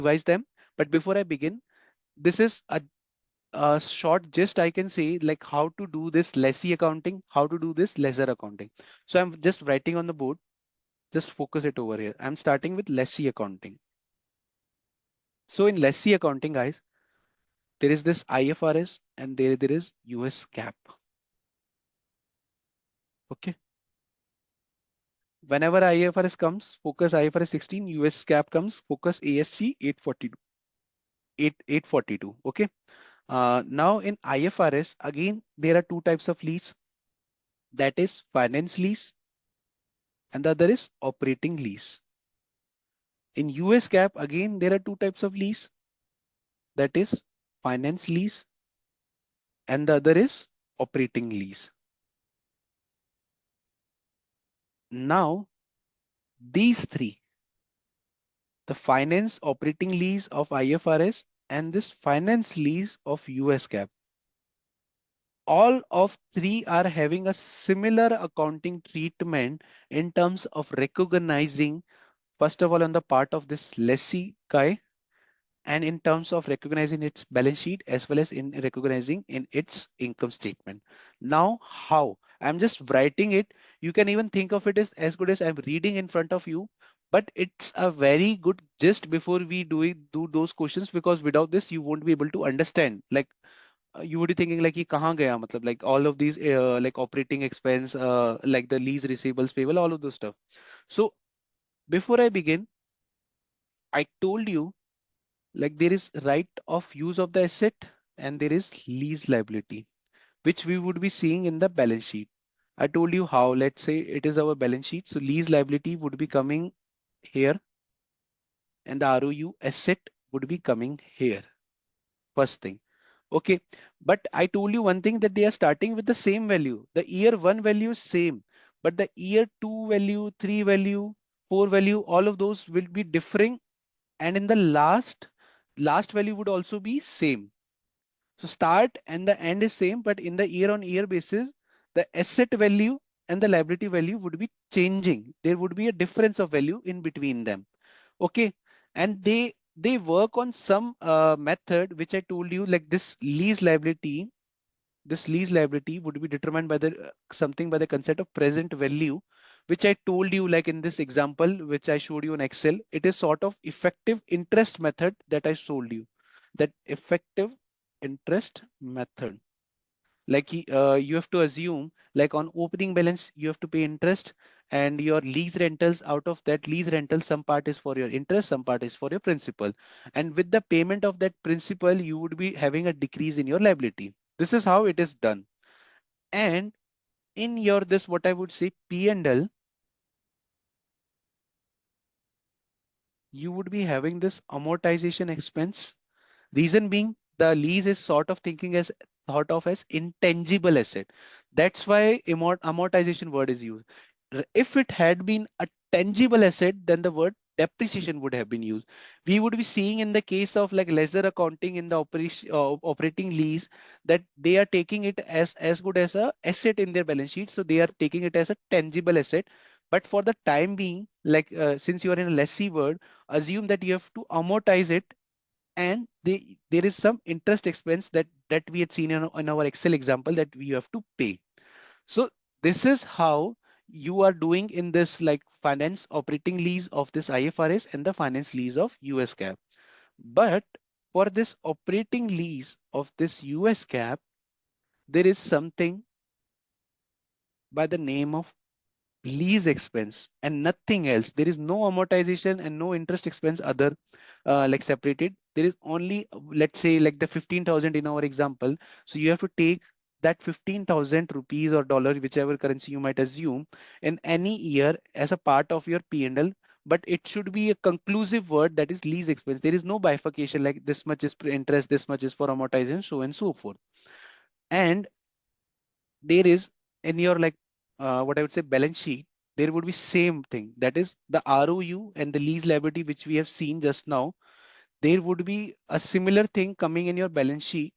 revise them. But before I begin, this is a short gist I can say, like how to do this lessee accounting, how to do this lesser accounting. So I'm just writing on the board, just focus it over here. I'm starting with lessee accounting. So in lessee accounting, guys, there is this IFRS and there is US GAAP. Okay. Whenever IFRS comes, focus IFRS 16, US GAAP comes, focus ASC 842. 842. Okay. Now in IFRS, again, there are two types of lease. That is finance lease and the other is operating lease. In US GAAP, again, there are two types of lease. That is finance lease and the other is operating lease. Now, these three, the finance operating lease of IFRS and this finance lease of US GAAP, all of three are having a similar accounting treatment in terms of recognizing, first of all, on the part of this lessee guy, and in terms of recognizing its balance sheet as well as in recognizing in its income statement. Now, how? I'm just writing it. You can even think of it as good as I'm reading in front of you, but it's a very good gist before we do those questions, because without this, you won't be able to understand. Like you would be thinking like, "Ye kahan gaya?" Matlab, like all of these like operating expense, like the lease receivables payable, all of those stuff. So before I begin, I told you like there is right of use of the asset and there is lease liability, which we would be seeing in the balance sheet. I told you how. Let's say it is our balance sheet. So lease liability would be coming here and the ROU asset would be coming here. First thing. Okay. But I told you one thing, that they are starting with the same value. The year one value is same, but the year two value, three value, four value, all of those will be differing. And in the last value would also be same. So start and the end is same, but in the year on year basis, the asset value and the liability value would be changing. There would be a difference of value in between them. Okay. And they work on some method, which I told you, like this lease liability would be determined by the something by the concept of present value, which I told you, like in this example, which I showed you in Excel, it is sort of effective interest method that I showed you, that effective interest method. Like you have to assume like on opening balance, you have to pay interest, and your lease rentals, out of that lease rental, some part is for your interest, some part is for your principal. And with the payment of that principal, you would be having a decrease in your liability. This is how it is done. And in your this, what I would say, P&L, you would be having this amortization expense. Reason being, the lease is sort of thinking as thought of as intangible asset. That's why amortization word is used. If it had been a tangible asset, then the word depreciation would have been used. We would be seeing in the case of like lesser accounting in the operating lease, that they are taking it as good as a asset in their balance sheet. So they are taking it as a tangible asset. But for the time being, like since you are in a lessee word, assume that you have to amortize it, and there is some interest expense that we had seen in our Excel example that we have to pay. So this is how you are doing in this like finance operating lease of this IFRS and the finance lease of US GAAP. But for this operating lease of this US GAAP, there is something by the name of lease expense and nothing else. There is no amortization and no interest expense other like separated. There is only, let's say like the 15,000 in our example. So you have to take that 15,000 rupees or dollar, whichever currency you might assume, in any year as a part of your P&L. But it should be a conclusive word, that is lease expense. There is no bifurcation like this much is for interest, this much is for amortization, so and so forth. And there is in your like what I would say balance sheet, there would be same thing. That is the ROU and the lease liability, which we have seen just now. There would be a similar thing coming in your balance sheet.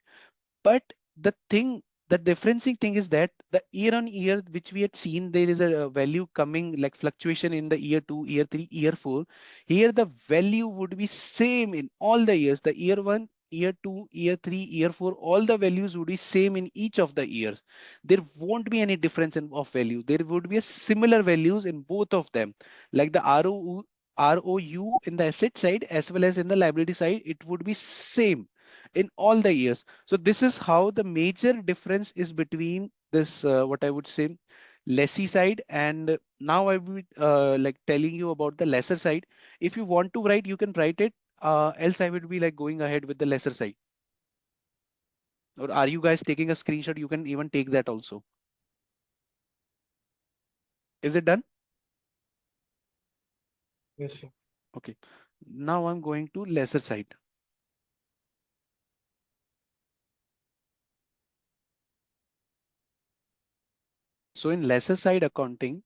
But the thing, The differencing thing is that the year on year which we had seen, there is a value coming like fluctuation in the year 2, year 3, year 4. Here the value would be same in all the years. The year 1, year 2, year 3, year 4, all the values would be same in each of the years. There won't be any difference in of value. There would be a similar values in both of them. Like the ROU in the asset side as well as in the liability side, it would be same in all the years. So this is how the major difference is between this, what I would say, lessee side. And now I will like telling you about the lesser side. If you want to write, you can write it. Else I would be like going ahead with the lesser side. Or are you guys taking a screenshot? You can even take that also. Is it done? Yes, sir. Okay. Now I'm going to lesser side. So in lesser side accounting,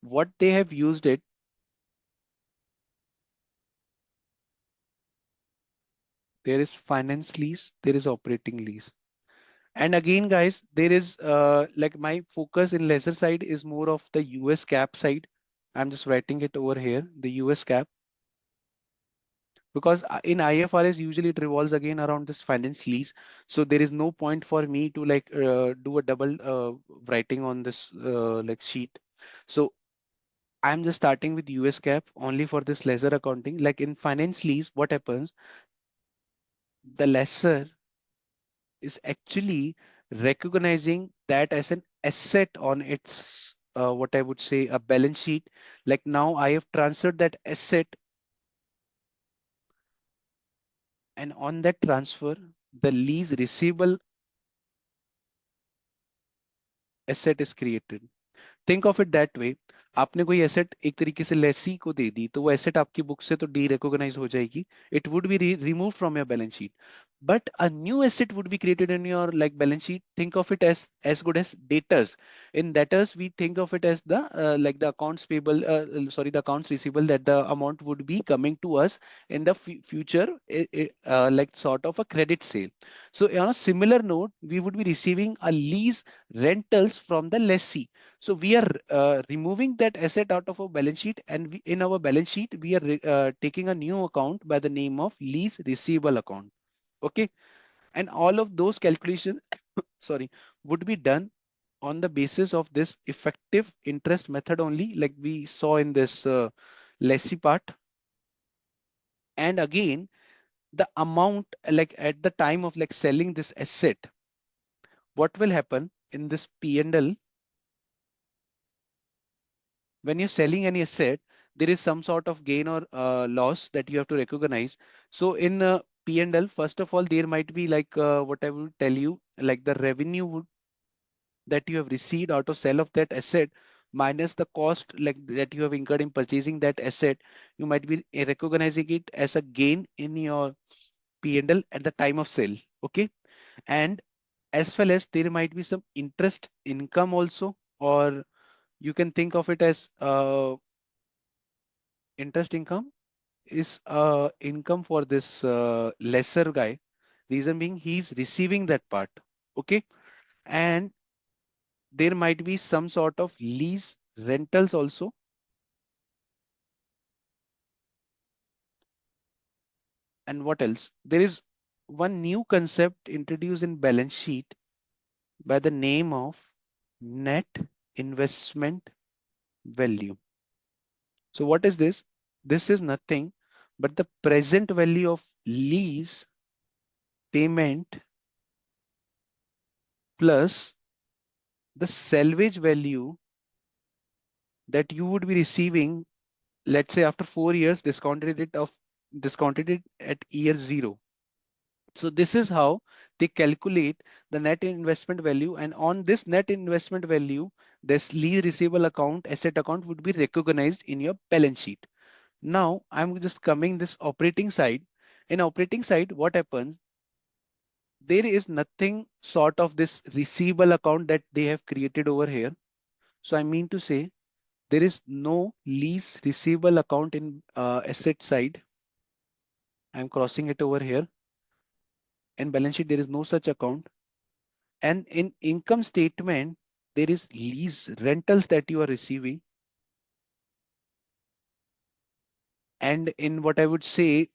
what they have used it, there is finance lease, there is operating lease. And again, guys, there is like my focus in lesser side is more of the US cap side. I'm just writing it over here, the US cap, because in IFRS usually it revolves again around this finance lease. So there is no point for me to like do a double writing on this like sheet. So I'm just starting with US cap only for this lesser accounting. Like in finance lease, what happens? The lesser is actually recognizing that as an asset on its what I would say a balance sheet. Like now I have transferred that asset, and on that transfer, the lease receivable asset is created. Think of it that way, आपने कोई asset एक तरीके से लेसी को दे दी तो वो asset आपकी book से तो डी रिकॉग्नाइज हो जाएगी. It would be remove from your balance sheet, but a new asset would be created in your like balance sheet. Think of it as good as debtors. In debtors we think of it as the like the accounts payable, sorry, the accounts receivable, that the amount would be coming to us in the future, like sort of a credit sale. So on a similar note, we would be receiving a lease rentals from the lessee. So we are removing that asset out of our balance sheet, and in our balance sheet we are taking a new account by the name of lease receivable account. Okay, and all of those calculations, sorry, would be done on the basis of this effective interest method only, like we saw in this lessee part. And again, the amount like at the time of like selling this asset, what will happen in this P&L? When you're selling any asset, there is some sort of gain or loss that you have to recognize. So in P&L, first of all, there might be like what I will tell you, like the revenue that you have received out of sale of that asset minus the cost like that you have incurred in purchasing that asset. You might be recognizing it as a gain in your P&L at the time of sale. Okay, and as well as there might be some interest income also, or you can think of it as interest income is income for this lesser guy. Reason being he's receiving that part. Okay, and there might be some sort of lease rentals also. And what else? There is one new concept introduced in balance sheet by the name of net investment value. So what is this? This is nothing but the present value of lease payment plus the salvage value that you would be receiving, let's say after 4 years, discounted it at year zero. So this is how they calculate the net investment value, and on this net investment value, this lease receivable account, asset account would be recognized in your balance sheet. Now I'm just coming this operating side. In operating side, what happens? There is nothing sort of this receivable account that they have created over here. So I mean to say there is no lease receivable account in asset side. I'm crossing it over here. In balance sheet, there is no such account. And in income statement, there is lease rentals that you are receiving. And in what I would say,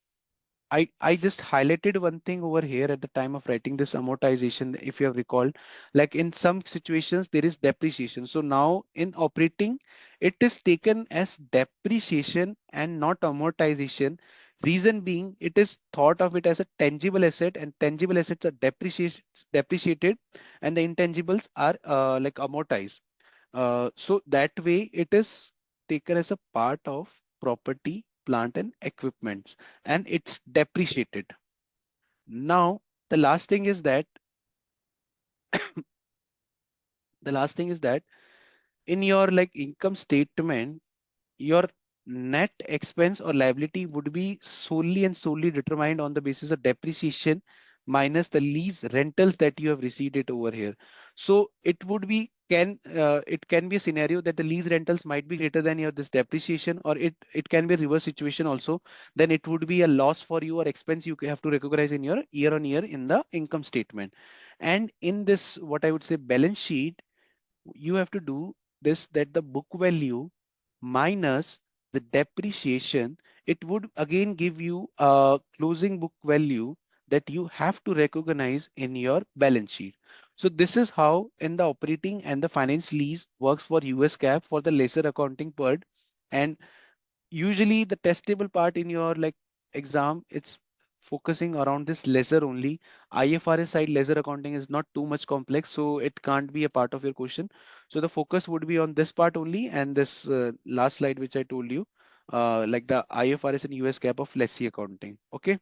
I just highlighted one thing over here at the time of writing this amortization, if you have recalled, like in some situations there is depreciation. So now in operating, it is taken as depreciation and not amortization. Reason being, it is thought of it as a tangible asset, and tangible assets are depreciated, and the intangibles are like amortized. So that way it is taken as a part of property, plant and equipment, and it's depreciated. Now, the last thing is that the last thing is that in your like income statement, your net expense or liability would be solely and solely determined on the basis of depreciation minus the lease rentals that you have received it over here. So it would be it can be a scenario that the lease rentals might be greater than your this depreciation, or it can be a reverse situation also. Then it would be a loss for you or expense you have to recognize in your year on year in the income statement. And in this, what I would say, balance sheet, you have to do this, that the book value minus the depreciation, it would again give you a closing book value that you have to recognize in your balance sheet. So this is how in the operating and the finance lease works for US GAAP for the lesser accounting part. And usually the testable part in your like exam, it's focusing around this lesser only. IFRS side lesser accounting is not too much complex, so it can't be a part of your question. So the focus would be on this part only, and this last slide which I told you, like the IFRS and US GAAP of lessee accounting. Okay.